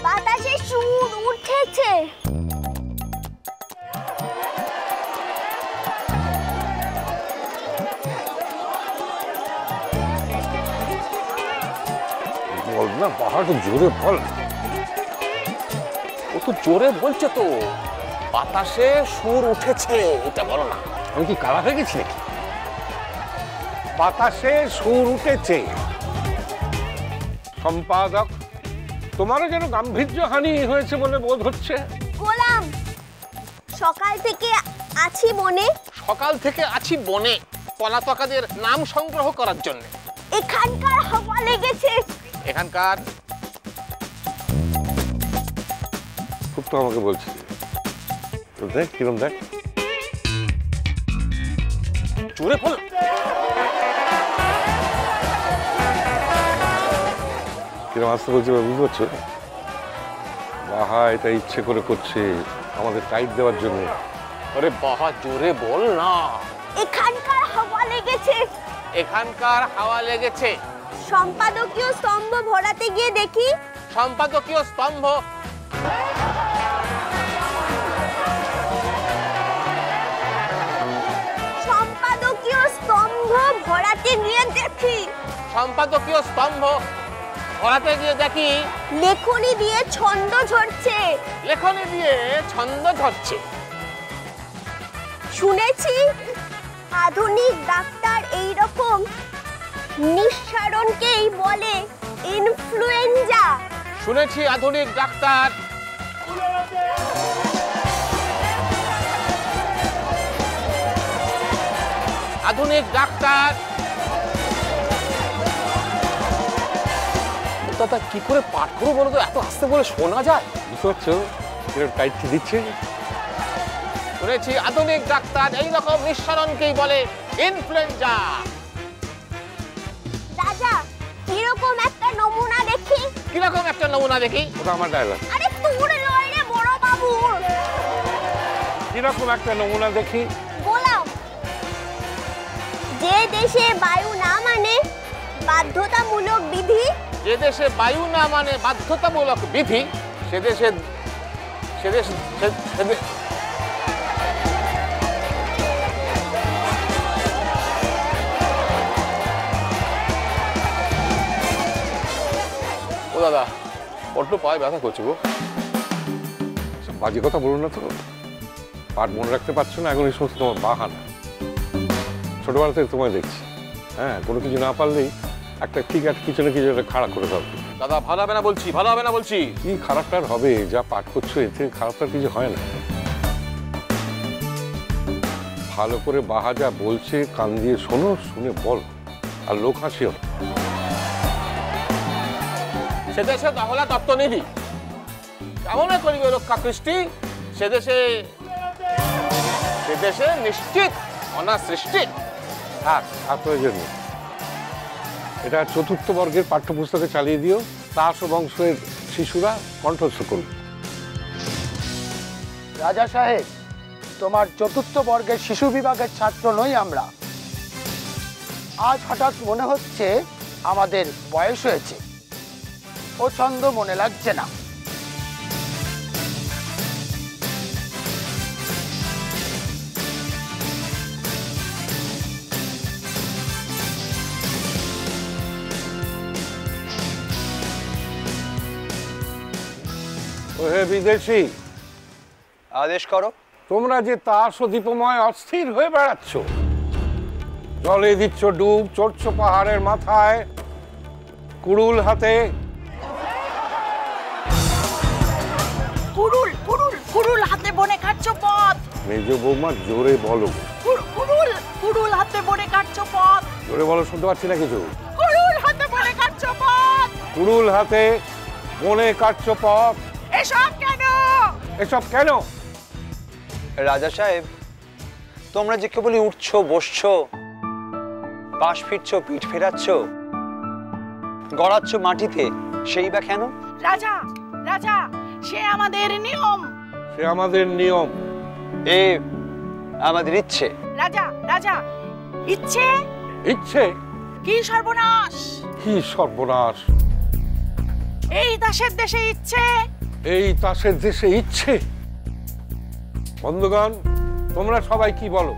বাতাসে সুর উঠেছে। বল না, পাহাড় জোরে বল। ও তো জোরে বলছে তো, বাতাসে সুর উঠেছে, এটা বলো না। আমি কি কালা হয়ে গেছি নাকি? বাতাসে সুর উঠেছে। সম্পাদক, তোমারও যেন গাম্ভীর্য হানি হয়েছে বলে বোধ হচ্ছে। গোলাম, সকাল থেকে আছি বনে। সকাল থেকে আছি বনে পলাতকাদের নাম সংগ্রহ করার জন্য। এখানকার হাওয়া লেগেছে। এখানকার খুব তো আমাকে বলছি, দেখ কিরম, দেখ জোরে বল। কিরম আসতে বলছে, বুঝতে পারছো? বাহা এটা ইচ্ছে করে করছে আমাদের টাইট দেওয়ার জন্য। আরে বাবা, জোরে বল না। এখানকার হাওয়া লেগেছে। এখানকার হাওয়া লেগেছে। সম্পাদকীয় স্তম্ভ ভরাতে গিয়ে দেখি। সম্পাদকীয় স্তম্ভ। সম্পাদকীয় স্তম্ভ ভরাতে গিয়ে দেখি। সম্পাদকীয় স্তম্ভ ভরাতে গিয়ে দেখি লেখনী দিয়ে ছন্দ ঝরছে। লেখনী দিয়ে ছন্দ ঝরছে। শুনেছি আধুনিক ডাক্তার এই রকম নিঃসরণকেই বলে ইনফ্লুয়েঞ্জা। শুনেছি আধুনিক ডাক্তার দাদা কি করে পাঠ করবো বলো তো, এত আস্তে বলে শোনা যায়? বুঝতে পারছো কিরম টাইট দিচ্ছে? শুনেছি আধুনিক ডাক্তার এইরকম নিঃসরণকেই বলে ইনফ্লুয়েঞ্জা। রাজা, কিরকম একটা নমুনা দেখি। কিরকম একটা নমুনা দেখি? ওটা আমার ডায়লগ। আরে তোর নয় রে বড় বাবু। কিরকম একটা নমুনা দেখি? গোলাম, যে দেশে বায়ু না মানে বাধ্যতামূলক বিধি। যে দেশে বায়ু না মানে বাধ্যতামূলক বিধি, সে দেশে ও দাদা, বড্ড পায়ে ব্যথা করছে গো। বাজে কথা বলুন না তো, পাঠ মনে রাখতে পারছো না, এখন এই সমস্ত তোমার বাহানা। ছোটবেলা থেকে তোমায় দেখছি, হ্যাঁ, কোনো কিছু না পারলেই একটা ঠিক আছে কিছু না কিছু একটা খারাপ করে ফেলবে। দাদা ভালো হবে না বলছি, ভালো হবে না বলছি। কি খারাপটার হবে? যা পাঠ করছো এতে খারাপটার কিছু হয় না। ভালো করে বাহা যা বলছে কান দিয়ে শোনো, শুনে বল, আর লোক হাসিও। সে দেশে দহলা তত্ত্ব নিধি কেমন করিবে রক্ষা কৃষ্টি, সে দেশে নিশ্চিত অনা সৃষ্টি। থাক, আর প্রয়োজন নেই। এটা চতুর্থ বর্গের পাঠ্যপুস্তকে চালিয়ে দিও, তাস ও বংশের শিশুরা কণ্ঠস্থ করবে। রাজা সাহেব, তোমার চতুর্থ বর্গের শিশু বিভাগের ছাত্র নই আমরা। আজ হঠাৎ মনে হচ্ছে আমাদের বয়স হয়েছে, ও ছন্দ মনে লাগছে না। হে বিদেশি, আদেশ করো। তোমরা যে তাস ও দীপময় অস্থির হয়ে বেড়াচ্ছ, জলে দিচ্ছ ডুব, চড়ছ পাহাড়ের মাথায় কুড়ুল হাতে। কুড়ুল কুড়ুল কুড়ুল হাতে বনে কাটছো পথ। মেজ বৌমা জোরে বলো। কুড়ুল কুড়ুল হাতে বনে কাটছো পথ। জোরে বলো, শুনতে পাচ্ছি না কিছু। কুড়ুল হাতে বনে কাটছো পথ। কুড়ুল হাতে বনে কাটছ পথ। এসব কেন? এসব কেন? রাজা সাহেব, তোমরা যে কেবলই উঠছো, বসছো, পাশ ফিরছো, পিঠ ফেরাচ্ছ, গড়াচ্ছ মাটিতে, সেই বা কেন? রাজা রাজা, সে আমাদের নিয়ম। সে আমাদের নিয়ম। এ আমাদের ইচ্ছে। রাজা রাজা, ইচ্ছে? ইচ্ছে? কি সর্বনাশ! কি সর্বনাশ! এই দাসের দেশে ইচ্ছে। এই তাসের দেশে ইচ্ছে। বন্ধুগণ, তোমরা সবাই কি বলো?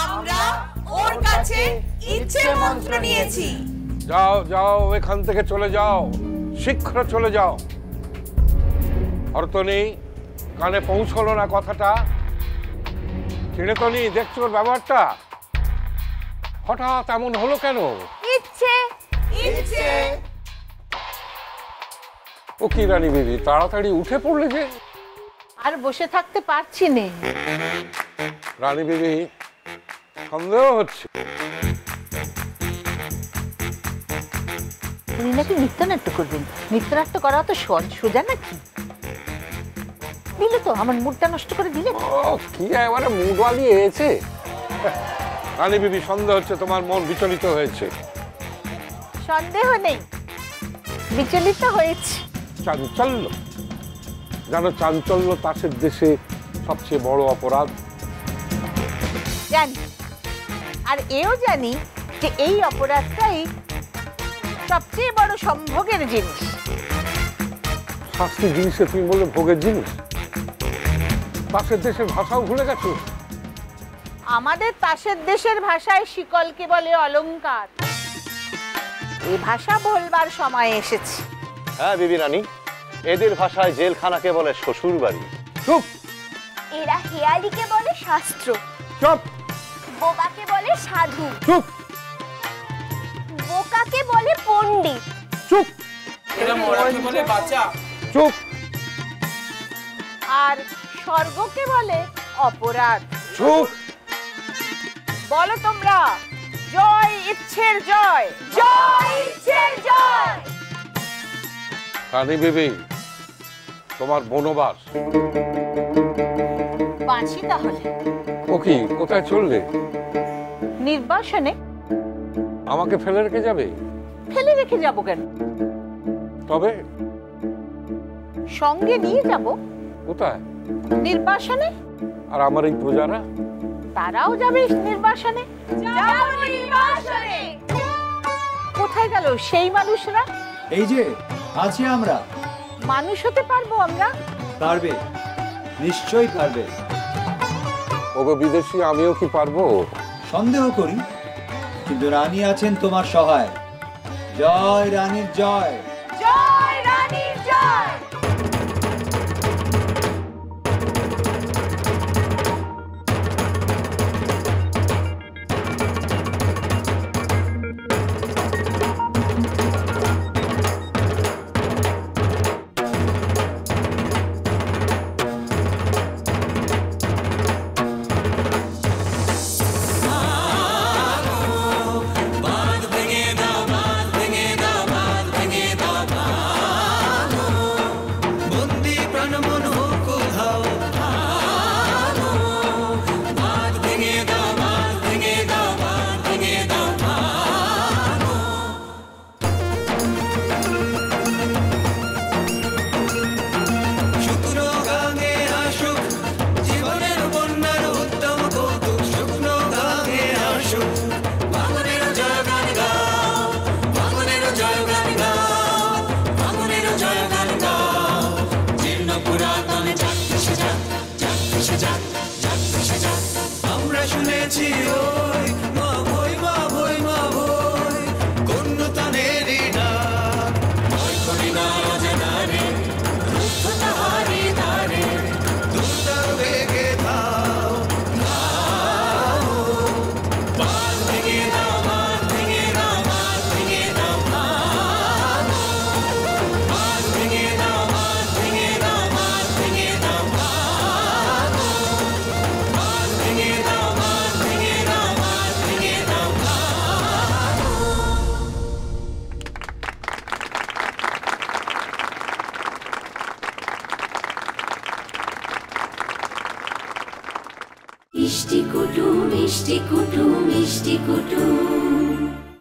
আমরা ওর কাছে ইচ্ছে মন্ত্র নিয়েছি। যাও যাও, এখান থেকে চলে যাও, শীঘ্র চলে যাও। অর্থ নেই, কানে পৌঁছলো না কথাটা। চিনে তো নি, দেখছো ওর ব্যবহারটা? হঠাৎ এমন হলো কেন? ইচ্ছে ইচ্ছে। ও কি রানী বিবি, তাড়াতাড়ি উঠে পড়লে যে? আর বসে থাকতে পারছি না। রানী বিবি, সন্দেহ হচ্ছে। উনি নাকি নৃত্যনাট্য করবেন। নৃত্যনাট্য করা তো সোজা নাকি? দিলে তো আমার মুডটা নষ্ট করে দিলে। ও কি এবারে মুড বালিয়ে এসেছে। রানী বিবি, সন্দেহ হচ্ছে তোমার মন বিচলিত হয়েছে। সন্দেহ নেই, বিচলিত হয়েছে। চাঞ্চল্য, জানো চাঞ্চল্য তাসের দেশে সবচেয়ে বড় অপরাধ। জানি, আর এও জানি যে এই অপরাধটাই সবচেয়ে বড় সম্ভোগের জিনিস। শাস্তি জিনিসে তুমি বললে ভোগের জিনিস? তাসের দেশের ভাষাও ভুলে গেছো? আমাদের তাসের দেশের ভাষায় শিকলকে বলে অলংকার। এই ভাষা বলবার সময় এসেছে। হ্যাঁ বিবি রানী, এদের ভাষায় জেলখানাকে বলে শ্বশুর বাড়ি। চুপ এরা হেয়ালিকে বলে শাস্ত্র, চুপ বোকাকে বলে সাধু, চুপ বোকাকে বলে পণ্ডিত, চুপ এরা মরাকে বলে বাচ্চা। চুপ আর স্বর্গকে বলে অপরাধ। চুপ। বলো তোমরা, জয় ইচ্ছের জয়। জয় ইচ্ছের জয়। রানী বিবি, তোমার বনবাস। বাঁচি তাহলে। ও কি, কোথায় চললে? নির্বাসনে। আমাকে ফেলে রেখে যাবে? ফেলে রেখে যাব কেন? তবে সঙ্গে নিয়ে যাব। কোথায়? নির্বাসনে। আর আমার এই প্রজারা? তারাও যাবে নির্বাসনে। যাব নির্বাসনে। কোথায় গেল সেই মানুষরা? এই যে আছি আমরা। মানুষ হতে পারবো আমরা? পারবে, নিশ্চয়ই পারবে। ওগো বিদেশি, আমিও কি পারবো? সন্দেহ করি, কিন্তু রানী আছেন তোমার সহায়। জয় রানীর জয়। জয় রানীর জয়। আমরা শুনেছি ওই মা ভই মা ভই মা ভই কোন তানেরই ডাক ভয় করি না অজানারে রুদ্ধ তাহারি ধারে দুর্দার বেগে ধাও ধাও বাঁধ ভেঙে দাও বাঁধ ভেঙে দাও বাঁধ ভেঙে দাও বাঁধ ভেঙে দাও বাঁধ ভেঙে দাও বাঁধ ভেঙে দাও মিষ্টি কুটুম মিষ্টি কুটুম মিষ্টি কুটুম।